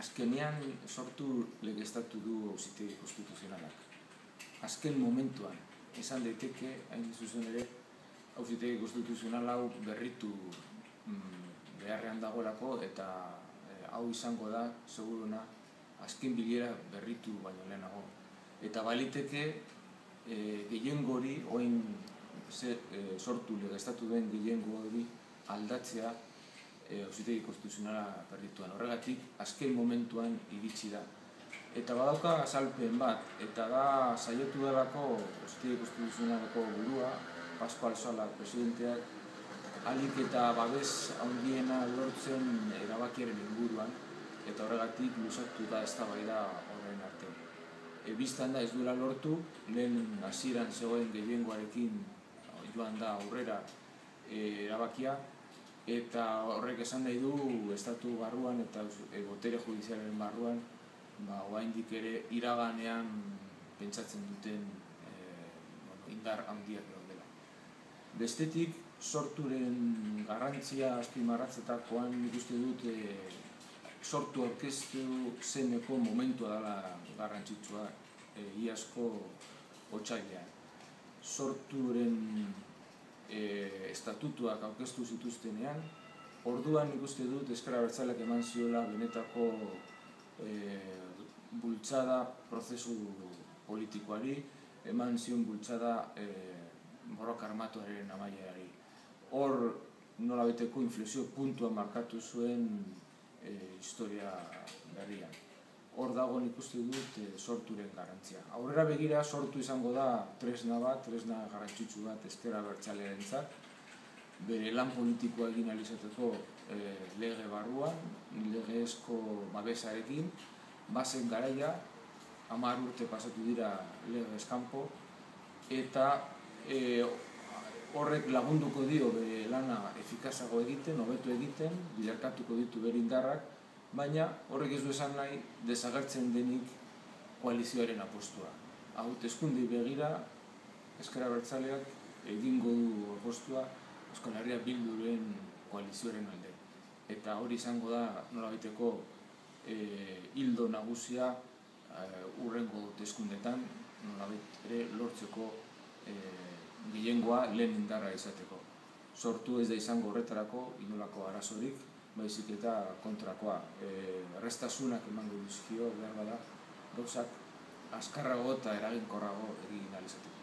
azkenean sortu legeztatu du Auzitegi Konstituzionalak. Azken momentuan, esan daiteke, hain zuzen ere, Auzitegi Konstituzional hau berritu beharrean dagoelako, eta hau izango da, seguruna, azken bilera berritu baino lehenago. Eta baliteke, gehiengo hori, orain sortu legeztatu den gehiengo hori aldatzea Auzitegi Konstituzionala berrituan. Horregatik, azken momentuan iritsi da. Eta badauka azalpen bat, eta da saiatu delako Auzitegi Konstituzionaleko burua, Pascual Salas presidenteak, ahalik eta babes handiena lortzen erabakiaren inguruan, eta horregatik luzatu da eztabaida horren arte. Bistan da ez duela lortu, lehen hasieran zegoen gehiengoarekin joan da aurrera erabakia, eta horrek esan nahi du estatu barruan eta botere judizialaren barruan oraindik ere iraganean pentsatzen duten indar handiak daudela. Bestetik, sorturen garrantzia azpimarratzetakoan nik uste dut sortu aurkeztu zeneko momentua dela garrantzitsua iazko otsailean. Sorturen estatutuak aurkeztu zituztenean, orduan ikuste dut Ezker Abertzaleak eman ziola benetako bultzada prozesu politikoari, eman zion bultzada borroka armatuaren amaierari. Hor nolabaiteko inflexio puntua markatu zuen historia berrian. Hor dago nik uste dut sorturen garrantzia. Aurrera begira sortu izango da tresna bat, tresna garrantzitsu bat Ezker Abertzalearentzat, bere lan politikoa egin ahal izateko lege barruan, legezko babesarekin, bazen garaia, 10 urte pasatu dira legez kanpo, eta horrek lagunduko dio bere lana efikazago egiten, hobeto egiten, biderkatuko ditu bere indarrak, baina horrek ez du esan nahi desagertzen denik koalizioaren apostua. Hauteskundeei begira, Ezker Abertzaleak egingo du apostua Euskal Herria Bilduren koalizioaren alde. Eta hori izango da nolabaiteko ildo nagusia hurrengo hauteskundeetan nolabait ere lortzeko gehiengoa lehen indarra izateko. Sortu ez da izango horretarako inolako arazorik, baizik eta kontrakoa. Erraztasunak emango dizkio behar bada gauzak azkarrago eta eraginkorrago egin ahal izateko.